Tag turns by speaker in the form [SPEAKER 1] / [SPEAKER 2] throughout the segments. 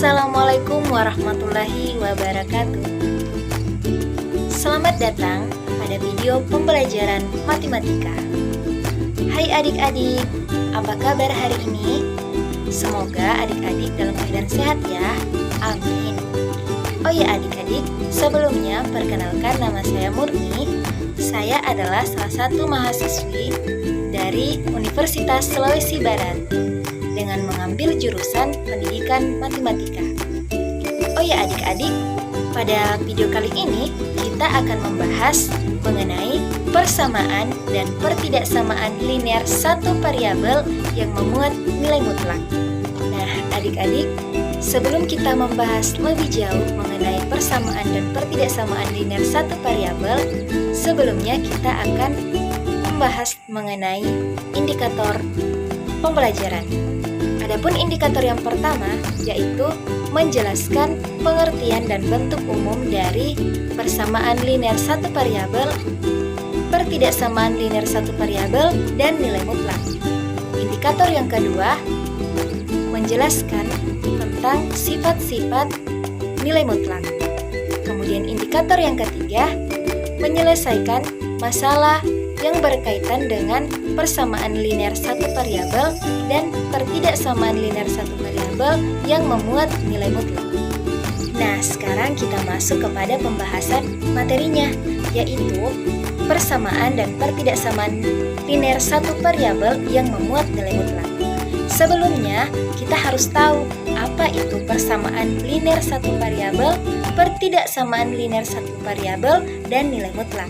[SPEAKER 1] Assalamualaikum warahmatullahi wabarakatuh. Selamat datang pada video pembelajaran matematika. Hai adik-adik, apa kabar hari ini? Semoga adik-adik dalam keadaan sehat ya. Amin. Oh ya adik-adik, sebelumnya perkenalkan nama saya Murni. Saya adalah salah satu mahasiswi dari Universitas Sulawesi Barat dengan mengambil jurusan pendidikan matematika. Oh ya adik-adik, pada video kali ini kita akan membahas mengenai persamaan dan pertidaksamaan linear satu variabel yang memuat nilai mutlak. Nah adik-adik, sebelum kita membahas lebih jauh mengenai persamaan dan pertidaksamaan linear satu variabel, sebelumnya kita akan membahas mengenai indikator pembelajaran. Adapun indikator yang pertama yaitu menjelaskan pengertian dan bentuk umum dari persamaan linear satu variabel, pertidaksamaan linear satu variabel, dan nilai mutlak. Indikator yang kedua menjelaskan tentang sifat-sifat nilai mutlak. Kemudian indikator yang ketiga menyelesaikan masalah yang berkaitan dengan persamaan linear satu variabel dan pertidaksamaan linear satu variabel yang memuat nilai mutlak. Nah, sekarang kita masuk kepada pembahasan materinya, yaitu persamaan dan pertidaksamaan linear satu variabel yang memuat nilai mutlak. Sebelumnya, kita harus tahu apa itu persamaan linear satu variabel, pertidaksamaan linear satu variabel, dan nilai mutlak.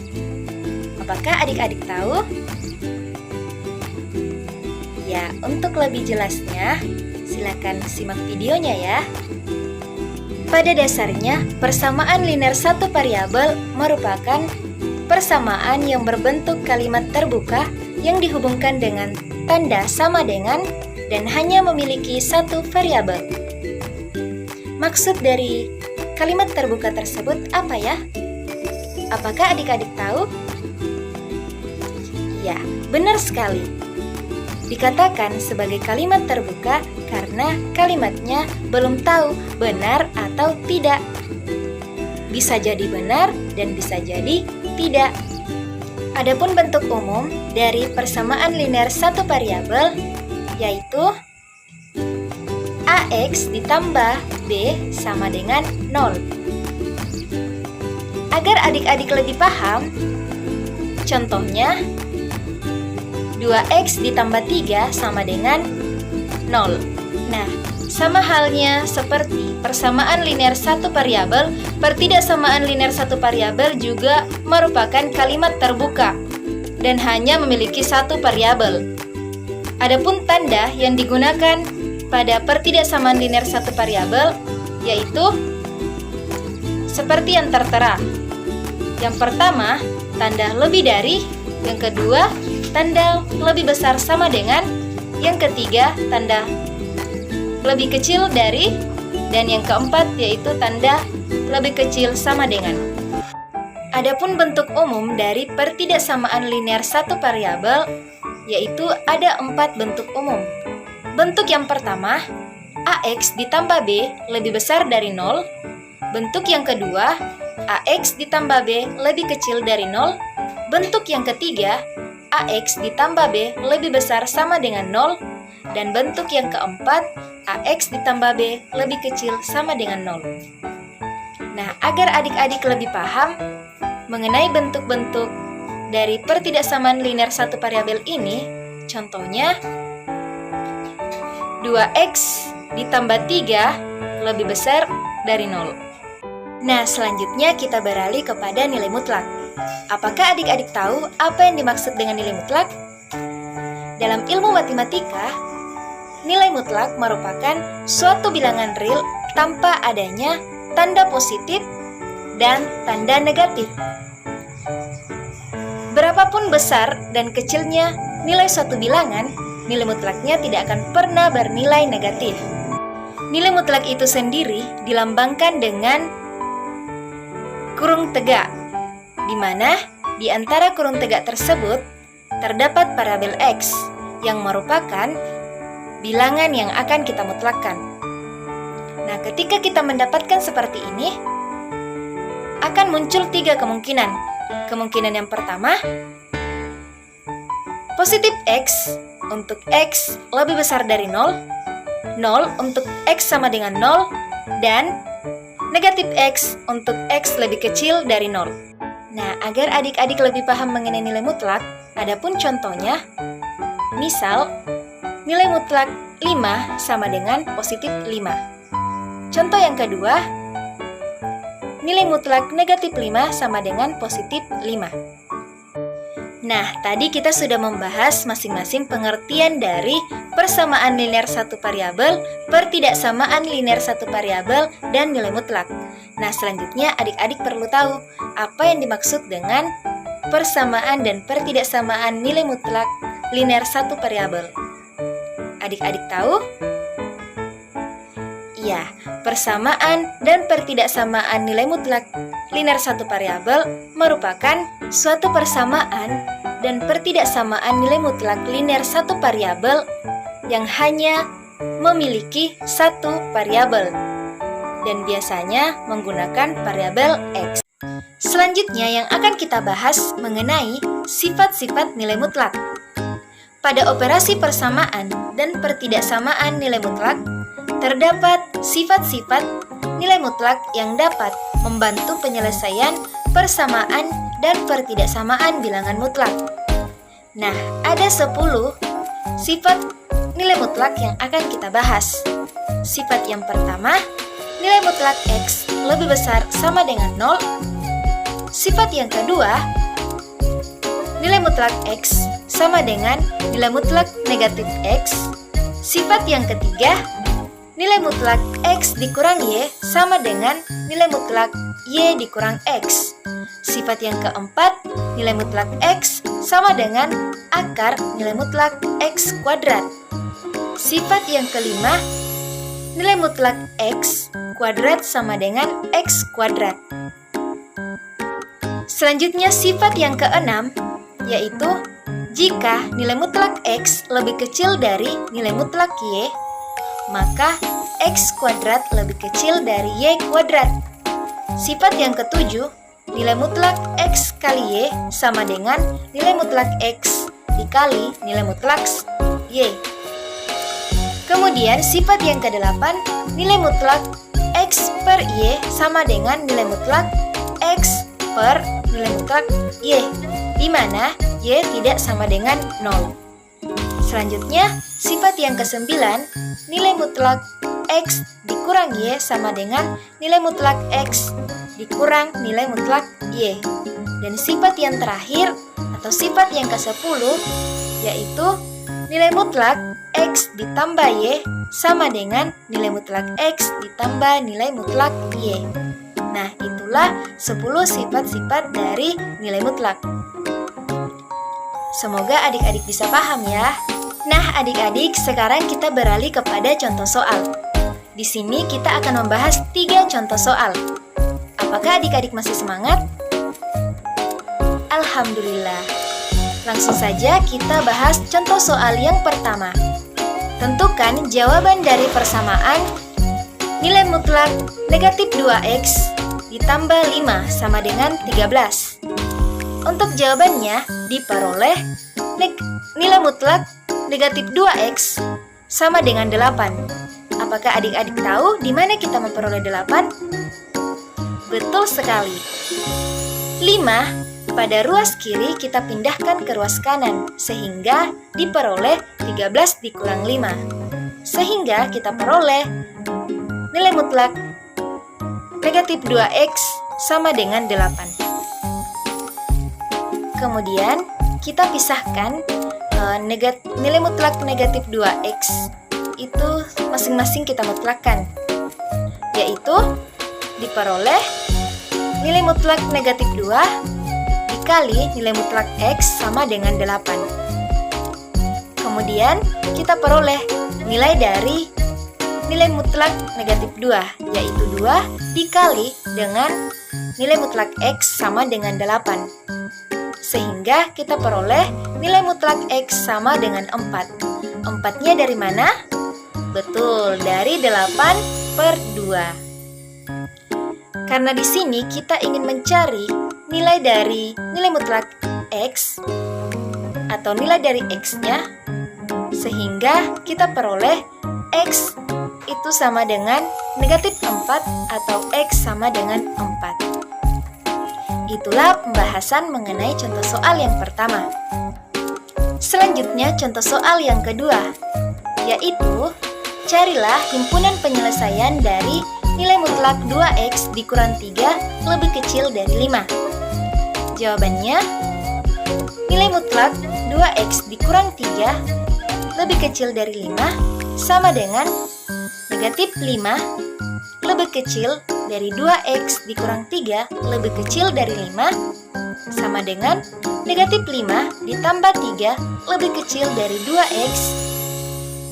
[SPEAKER 1] Apakah adik-adik tahu? Ya, untuk lebih jelasnya, silakan simak videonya ya. Pada dasarnya, persamaan linear satu variabel merupakan persamaan yang berbentuk kalimat terbuka yang dihubungkan dengan tanda sama dengan dan hanya memiliki satu variabel. Maksud dari kalimat terbuka tersebut apa ya? Apakah adik-adik tahu? Ya, benar sekali. Dikatakan sebagai kalimat terbuka karena kalimatnya belum tahu benar atau tidak. Bisa jadi benar dan bisa jadi tidak. Adapun bentuk umum dari persamaan linear satu variabel yaitu AX ditambah B sama dengan 0. Agar adik-adik lebih paham, contohnya 2X ditambah 3 sama dengan 0. Nah, sama halnya seperti persamaan linear satu variabel, pertidaksamaan linear satu variabel juga merupakan kalimat terbuka dan hanya memiliki satu variabel. Adapun tanda yang digunakan pada pertidaksamaan linear satu variabel yaitu seperti yang tertera. Yang pertama, tanda lebih dari, yang kedua, tanda lebih besar sama dengan, yang ketiga, tanda lebih kecil dari, dan yang keempat yaitu tanda lebih kecil sama dengan. Adapun bentuk umum dari pertidaksamaan linear satu variabel yaitu ada 4 bentuk umum. Bentuk yang pertama, AX ditambah B lebih besar dari 0. Bentuk yang kedua, AX ditambah B lebih kecil dari 0. Bentuk yang ketiga, AX ditambah B lebih besar sama dengan 0. Dan bentuk yang keempat, AX ditambah B lebih kecil sama dengan 0. Nah, agar adik-adik lebih paham mengenai bentuk-bentuk dari pertidaksamaan linear satu variabel ini, contohnya 2X ditambah 3 lebih besar dari 0. Nah, selanjutnya kita beralih kepada nilai mutlak. Apakah adik-adik tahu apa yang dimaksud dengan nilai mutlak? Dalam ilmu matematika, nilai mutlak merupakan suatu bilangan real tanpa adanya tanda positif dan tanda negatif. Berapapun besar dan kecilnya nilai suatu bilangan, nilai mutlaknya tidak akan pernah bernilai negatif. Nilai mutlak itu sendiri dilambangkan dengan kurung tegak, di mana di antara kurung tegak tersebut terdapat variabel X yang merupakan bilangan yang akan kita mutlakkan. Nah, ketika kita mendapatkan seperti ini, akan muncul 3 kemungkinan. Kemungkinan yang pertama, positif X untuk X lebih besar dari 0, 0 untuk X sama dengan 0, dan negatif X untuk X lebih kecil dari 0. Nah, agar adik-adik lebih paham mengenai nilai mutlak, adapun contohnya, misal, nilai mutlak 5 sama dengan positif 5. Contoh yang kedua, nilai mutlak negatif 5 sama dengan positif 5. Nah, tadi kita sudah membahas masing-masing pengertian dari persamaan linear satu variabel, pertidaksamaan linear satu variabel, dan nilai mutlak. Nah, selanjutnya adik-adik perlu tahu apa yang dimaksud dengan persamaan dan pertidaksamaan nilai mutlak linear satu variabel. Adik-adik tahu? Iya, persamaan dan pertidaksamaan nilai mutlak linear satu variabel merupakan suatu persamaan dan pertidaksamaan nilai mutlak linear satu variabel yang hanya memiliki satu variabel dan biasanya menggunakan variabel X. Selanjutnya yang akan kita bahas mengenai sifat-sifat nilai mutlak. Pada operasi persamaan dan pertidaksamaan nilai mutlak, terdapat sifat-sifat nilai mutlak yang dapat membantu penyelesaian persamaan dan pertidaksamaan bilangan mutlak. Nah, ada 10 sifat nilai mutlak yang akan kita bahas. Sifat yang pertama, nilai mutlak X lebih besar sama dengan 0. Sifat yang kedua, nilai mutlak X sama dengan nilai mutlak negatif X. Sifat yang ketiga, nilai mutlak X dikurang Y sama dengan nilai mutlak Y dikurang X. Sifat yang keempat, nilai mutlak X sama dengan akar nilai mutlak X kuadrat. Sifat yang kelima, nilai mutlak X kuadrat sama dengan X kuadrat. Selanjutnya sifat yang keenam, yaitu jika nilai mutlak X lebih kecil dari nilai mutlak Y, maka X kuadrat lebih kecil dari Y kuadrat. Sifat yang ketujuh, nilai mutlak X kali Y sama dengan nilai mutlak X dikali nilai mutlak Y. Kemudian sifat yang kedelapan, nilai mutlak X per Y sama dengan nilai mutlak X per nilai mutlak Y, di mana Y tidak sama dengan 0. Selanjutnya, sifat yang kesembilan, nilai mutlak X dikurang Y sama dengan nilai mutlak X dikurang nilai mutlak Y. Dan sifat yang terakhir atau sifat yang ke-10 yaitu nilai mutlak X ditambah Y sama dengan nilai mutlak X ditambah nilai mutlak Y. Nah, itulah 10 sifat-sifat dari nilai mutlak. Semoga adik-adik bisa paham ya. Nah, adik-adik, sekarang kita beralih kepada contoh soal. Di sini kita akan membahas 3 contoh soal. Apakah adik-adik masih semangat? Alhamdulillah. Langsung saja kita bahas contoh soal yang pertama. Tentukan jawaban dari persamaan nilai mutlak negatif 2X ditambah 5 sama dengan 13. Untuk jawabannya diperoleh nilai mutlak negatif 2X sama dengan 8. Apakah adik-adik tahu di mana kita memperoleh 8? Betul sekali. 5 pada ruas kiri kita pindahkan ke ruas kanan, sehingga diperoleh 13 dikurang 5. Sehingga kita peroleh nilai mutlak negatif 2X sama dengan 8. Kemudian kita pisahkan nilai mutlak negatif 2X itu masing-masing kita mutlakkan, yaitu diperoleh nilai mutlak negatif 2 dikali nilai mutlak X sama dengan 8. Kemudian kita peroleh nilai dari nilai mutlak negatif 2, yaitu 2 dikali dengan nilai mutlak X sama dengan 8. Sehingga kita peroleh nilai mutlak X sama dengan 4. 4-nya dari mana? Betul, dari 8 per 2. Karena di sini kita ingin mencari nilai dari nilai mutlak X atau nilai dari X-nya, sehingga kita peroleh X itu sama dengan negatif 4 atau X sama dengan 4. Itulah pembahasan mengenai contoh soal yang pertama. Selanjutnya contoh soal yang kedua, yaitu carilah himpunan penyelesaian dari nilai mutlak 2X dikurang 3 lebih kecil dari 5. Jawabannya, nilai mutlak 2X dikurang 3 lebih kecil dari 5 sama dengan negatif 5 lebih kecil dari 2X dikurang 3 lebih kecil dari 5 sama dengan negatif 5 ditambah 3 lebih kecil dari 2X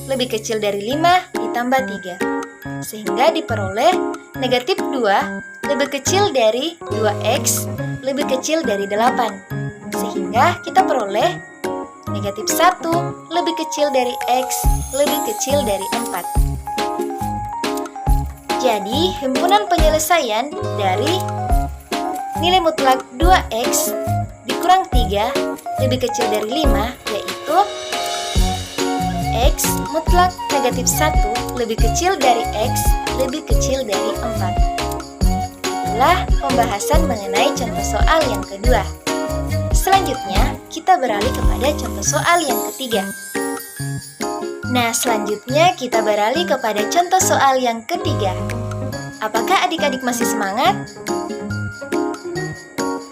[SPEAKER 1] lebih kecil dari 5 ditambah 3. Sehingga diperoleh negatif 2 lebih kecil dari 2X lebih kecil dari 8. Sehingga kita peroleh negatif 1 lebih kecil dari X lebih kecil dari 4. Jadi, himpunan penyelesaian dari nilai mutlak 2X dikurang 3 lebih kecil dari 5, yaitu X mutlak negatif 1 lebih kecil dari X lebih kecil dari 4. Itulah pembahasan mengenai contoh soal yang kedua. Selanjutnya, kita beralih kepada contoh soal yang ketiga. Nah, selanjutnya kita beralih kepada contoh soal yang ketiga. Apakah adik-adik masih semangat?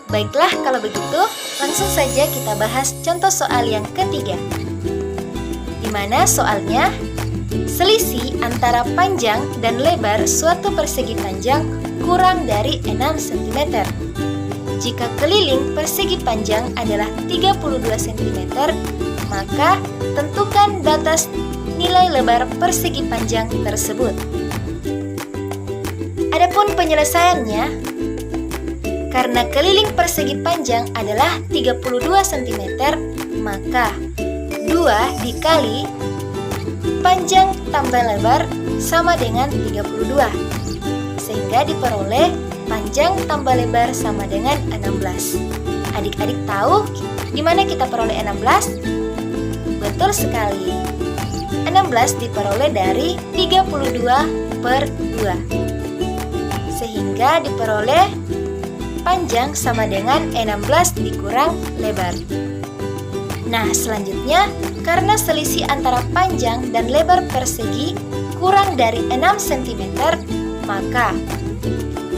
[SPEAKER 1] Baiklah, kalau begitu, langsung saja kita bahas contoh soal yang ketiga. Di mana soalnya, selisih antara panjang dan lebar suatu persegi panjang kurang dari 6 cm. Jika keliling persegi panjang adalah 32 cm, maka tentukan batas nilai lebar persegi panjang tersebut. Adapun penyelesaiannya, karena keliling persegi panjang adalah 32 cm, maka 2 dikali panjang tambah lebar sama dengan 32. Sehingga diperoleh panjang tambah lebar sama dengan 16. Adik-adik tahu di mana kita peroleh 16? Betul sekali. 16 diperoleh dari 32 per 2. Sehingga diperoleh panjang sama dengan 16 dikurang lebar. Nah, selanjutnya, karena selisih antara panjang dan lebar persegi kurang dari 6 cm, maka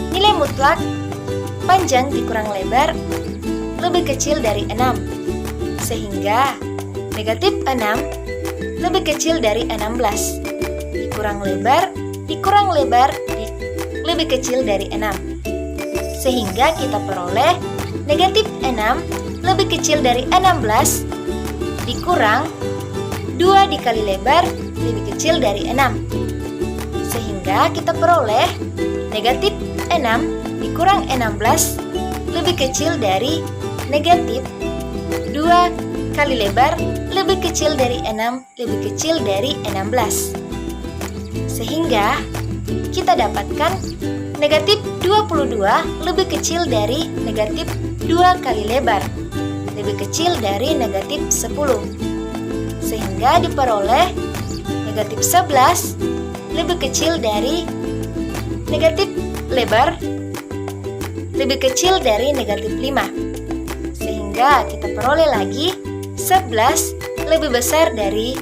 [SPEAKER 1] nilai mutlak panjang dikurang lebar lebih kecil dari 6. Sehingga negatif 6 lebih kecil dari 16. Dikurang lebar lebih kecil dari 6. Sehingga kita peroleh negatif 6 lebih kecil dari 16 dikurang 2 dikali lebar lebih kecil dari 6. Sehingga kita peroleh negatif 6 dikurang 16 lebih kecil dari negatif 2 kali lebar lebih kecil dari 6 lebih kecil dari 16. Sehingga kita dapatkan negatif 22 lebih kecil dari negatif 2 kali lebar lebih kecil dari negatif 10. Sehingga diperoleh negatif 11 lebih kecil dari negatif lebar lebih kecil dari negatif 5. Sehingga kita peroleh lagi 11 lebih besar dari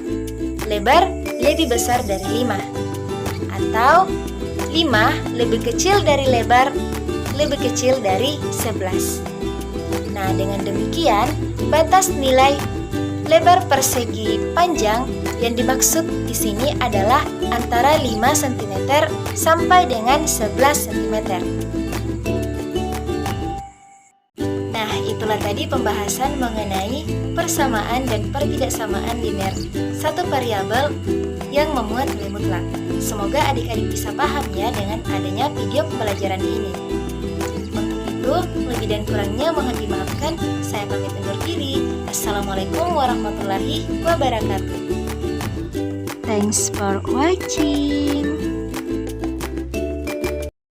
[SPEAKER 1] lebar lebih besar dari 5. Atau 5 lebih kecil dari lebar lebih kecil dari 11. Nah, dengan demikian, batas nilai lebar persegi panjang yang dimaksud di sini adalah antara 5 cm sampai dengan 11 cm. Nah, itulah tadi pembahasan mengenai persamaan dan pertidaksamaan linear satu variabel yang memuat nilai mutlak. Semoga adik-adik bisa paham ya dengan adanya video pembelajaran ini. Untuk itu, lebih dan kurangnya mohon dimaafkan. Saya pamit undur diri. Assalamualaikum warahmatullahi wabarakatuh. Thanks for watching.